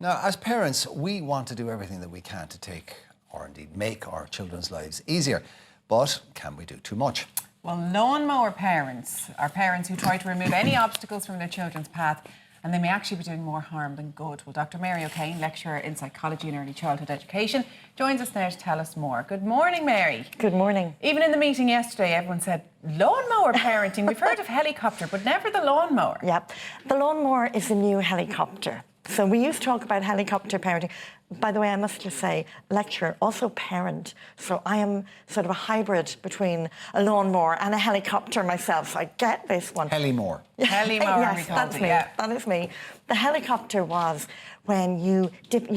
Now, as parents, we want to do everything that we can to take, or indeed make, our children's lives easier. But can we do too much? Well, lawnmower parents are parents who try to remove any obstacles from their children's path, and they may actually be doing more harm than good. Well, Dr. Mary O'Kane, lecturer in psychology and early childhood education, joins us now to tell us more. Good morning, Mary. Good morning. Even in the meeting yesterday, everyone said, lawnmower parenting. We've heard of helicopter, but never the lawnmower. Yep. The lawnmower is the new helicopter. So we used to talk about helicopter parenting. By the way, I must just say, lecturer, also parent. So I am sort of a hybrid between a lawnmower and a helicopter myself. So I get this one. Helimower. Helimower, yes, that's me. Yeah. That is me. The helicopter was when you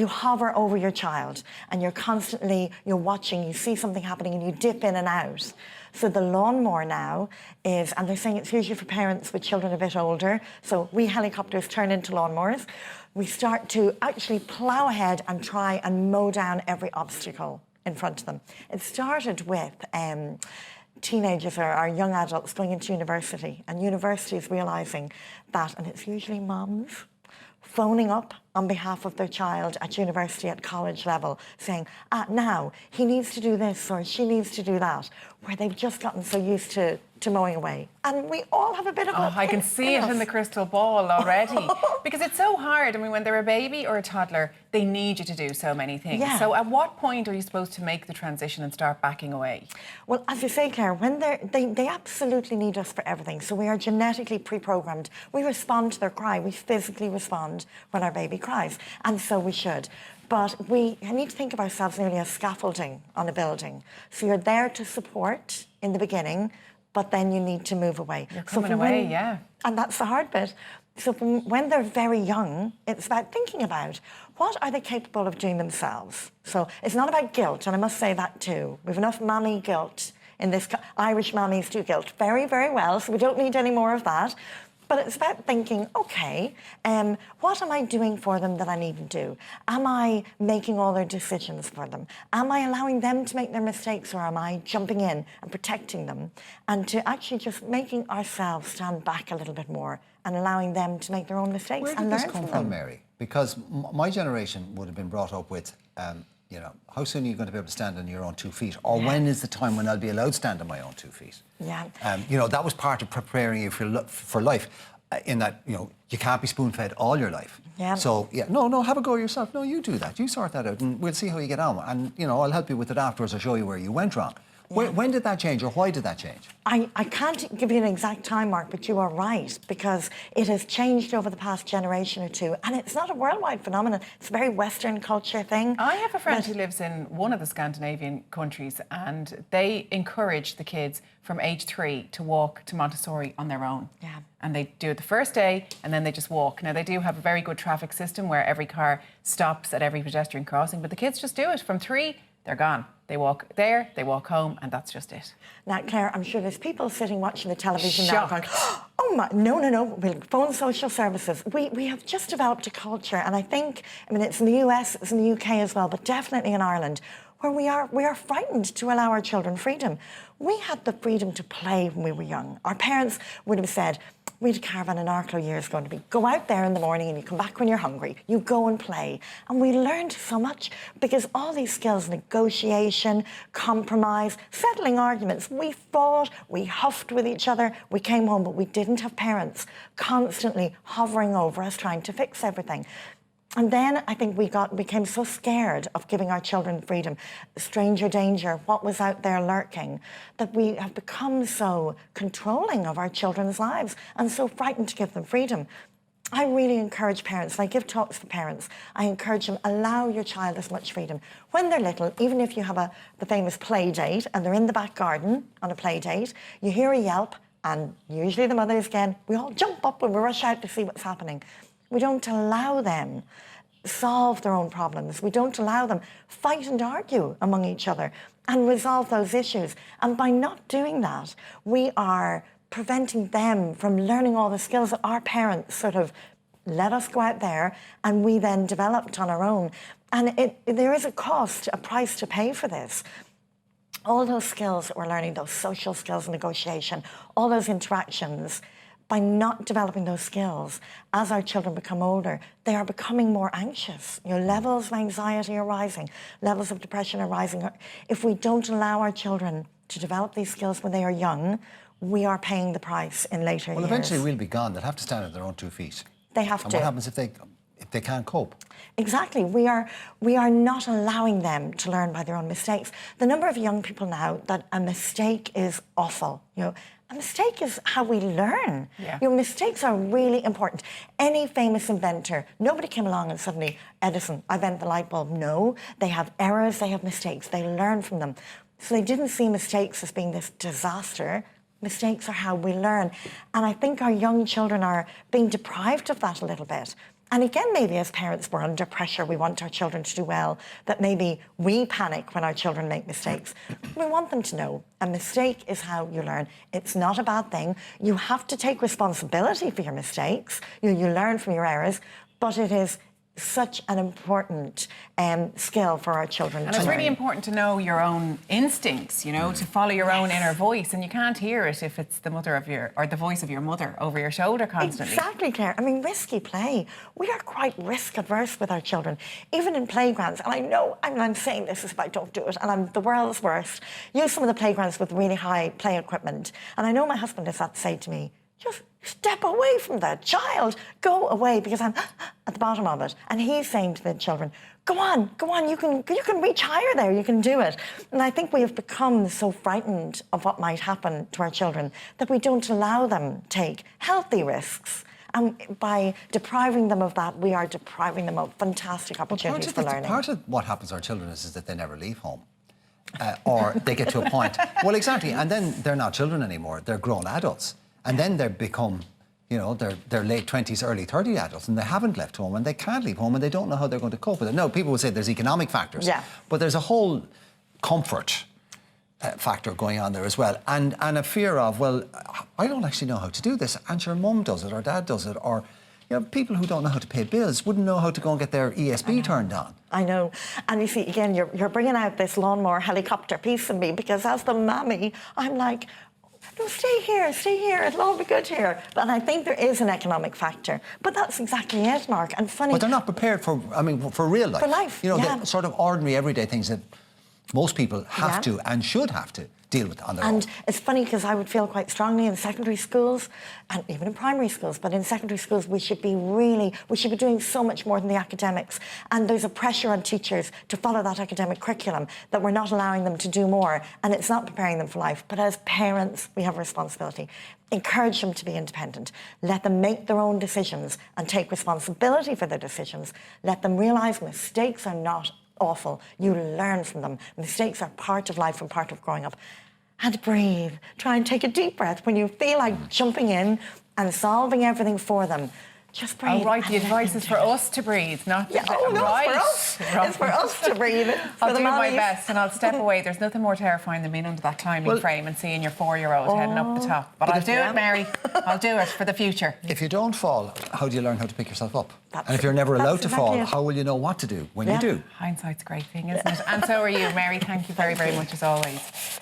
hover over your child and you're watching, you see something happening and you dip in and out. So the lawnmower now is, and they're saying it's usually for parents with children a bit older, so we helicopters turn into lawnmowers. We start to actually plough ahead and try and mow down every obstacle in front of them. It started with teenagers or young adults going into university, and universities realising that, and it's usually mums, phoning up on behalf of their child at university, at college level, saying, now, he needs to do this or she needs to do that, where they've just gotten so used to mowing away. And we all have a bit of I can see it in the crystal ball already. Because it's so hard. I mean, when they're a baby or a toddler, they need you to do so many things. Yeah. So at what point are you supposed to make the transition and start backing away? Well, as you say, Claire, when they absolutely need us for everything. So we are genetically pre-programmed. We respond to their cry. We physically respond when our baby cries. And so we should. But we need to think of ourselves nearly as scaffolding on a building. So you're there to support in the beginning, but then you need to move away. You're coming away, yeah. And that's the hard bit. So from when they're very young, it's about thinking about what are they capable of doing themselves. So it's not about guilt, and I must say that too. We've enough mammy guilt in this. Irish mammies do guilt very, very well, so we don't need any more of that. But it's about thinking, OK, what am I doing for them that I need to do? Am I making all their decisions for them? Am I allowing them to make their mistakes, or am I jumping in and protecting them? And to actually just making ourselves stand back a little bit more and allowing them to make their own mistakes and learn from them. Where did this come from, Mary? Because my generation would have been brought up with, you know, how soon are you going to be able to stand on your own 2 feet? Or when is the time when I'll be allowed to stand on my own 2 feet? Yeah. You know, that was part of preparing you for life, in that, you know, you can't be spoon-fed all your life. Yeah. So, yeah, no, have a go yourself. No, you do that. You sort that out and we'll see how you get on. And, you know, I'll help you with it afterwards. I'll show you where you went wrong. Yeah. When did that change, or why did that change? I can't give you an exact time, Mark, but you are right, because it has changed over the past generation or two, and it's not a worldwide phenomenon. It's a very Western culture thing. I have a friend who lives in one of the Scandinavian countries, and they encourage the kids from age 3 to walk to Montessori on their own. Yeah. And they do it the first day, and then they just walk. Now, they do have a very good traffic system where every car stops at every pedestrian crossing, but the kids just do it. From 3, they're gone. They walk there, they walk home, and that's just it. Now, Claire, I'm sure there's people sitting watching the television now Shocked. going, oh my, no, we'll phone social services. We have just developed a culture, and I think, I mean, it's in the US, it's in the UK as well, but definitely in Ireland, where we are frightened to allow our children freedom. We had the freedom to play when we were young. Our parents would have said, we had a caravan in Arklow years ago, to be go out there in the morning and you come back when you're hungry. You go and play. And we learned so much, because all these skills, negotiation, compromise, settling arguments, we fought, we huffed with each other, we came home, but we didn't have parents constantly hovering over us trying to fix everything. And then I think we became so scared of giving our children freedom, stranger danger, what was out there lurking, that we have become so controlling of our children's lives and so frightened to give them freedom. I really encourage parents, and I give talks to parents, I encourage them, allow your child as much freedom. When they're little, even if you have the famous play date and they're in the back garden on a play date, you hear a yelp, and usually the mothers again, we all jump up and we rush out to see what's happening. We don't allow them solve their own problems. We don't allow them fight and argue among each other and resolve those issues. And by not doing that, we are preventing them from learning all the skills that our parents sort of let us go out there and we then developed on our own. And there is a cost, a price to pay for this. All those skills that we're learning, those social skills, negotiation, all those interactions, by not developing those skills, as our children become older, they are becoming more anxious. Levels of anxiety are rising, levels of depression are rising. If we don't allow our children to develop these skills when they are young, we are paying the price in later years. Well, eventually we'll be gone. They'll have to stand on their own 2 feet. They have and to. What happens if they can't cope? Exactly. We are not allowing them to learn by their own mistakes. The number of young people now that a mistake is awful. A mistake is how we learn. Yeah. Mistakes are really important. Any famous inventor, nobody came along and suddenly, Edison, I invent the light bulb. No, they have errors, they have mistakes, they learn from them. So they didn't see mistakes as being this disaster. Mistakes are how we learn. And I think our young children are being deprived of that a little bit. And again, maybe as parents, we're under pressure. We want our children to do well, but maybe we panic when our children make mistakes. We want them to know a mistake is how you learn. It's not a bad thing. You have to take responsibility for your mistakes. You learn from your errors, but it is such an important skill for our children. And it's really important to know your own instincts, to follow your own inner voice. And you can't hear it if it's the voice of your mother over your shoulder constantly. Exactly, Claire. I mean, risky play. We are quite risk averse with our children, even in playgrounds. And I know I'm saying this as if I don't do it, and I'm the world's worst. Use some of the playgrounds with really high play equipment. And I know my husband has had to say to me, just step away from that child. Go away, because I'm at the bottom of it. And he's saying to the children, go on, you can reach higher there, you can do it. And I think we have become so frightened of what might happen to our children that we don't allow them take healthy risks. And by depriving them of that, we are depriving them of fantastic opportunities for learning. Part of what happens to our children is that they never leave home. Or they get to a point. Well, exactly. And then they're not children anymore. They're grown adults. And then they become, they're late 20s, early 30 adults, and they haven't left home, and they can't leave home, and they don't know how they're going to cope with it. No, people would say there's economic factors. Yeah. But there's a whole comfort factor going on there as well. And a fear of, well, I don't actually know how to do this. And your mum does it, or dad does it, or people who don't know how to pay bills wouldn't know how to go and get their ESB turned on. I know. And you see, again, you're bringing out this lawnmower helicopter piece in me, because as the mammy, I'm like, no, stay here, it'll all be good here. And I think there is an economic factor. But that's exactly it, Mark. And funny... But they're not prepared for real life. For life, the sort of ordinary, everyday things that most people have to and should have to deal with on their own. And it's funny, because I would feel quite strongly in secondary schools, and even in primary schools, but in secondary schools we should be doing so much more than the academics. And there's a pressure on teachers to follow that academic curriculum that we're not allowing them to do more, and it's not preparing them for life. But as parents, we have a responsibility. Encourage them to be independent. Let them make their own decisions and take responsibility for their decisions. Let them realise mistakes are not awful. You learn from them. Mistakes are part of life and part of growing up. And breathe. Try and take a deep breath when you feel like jumping in and solving everything for them. Just breathe. Oh, right, the advice is for us to breathe, not yeah, oh, no, right. It's for us. It's for us to breathe. I'll do my best, and I'll step away. There's nothing more terrifying than being under that timing frame and seeing your 4-year-old heading up the top. But I'll do it, Mary. I'll do it for the future. If you don't fall, how do you learn how to pick yourself up? And if you're never allowed to fall, how will you know what to do when you do? Hindsight's a great thing, isn't it? And so are you, Mary. Thank you very, very much as always.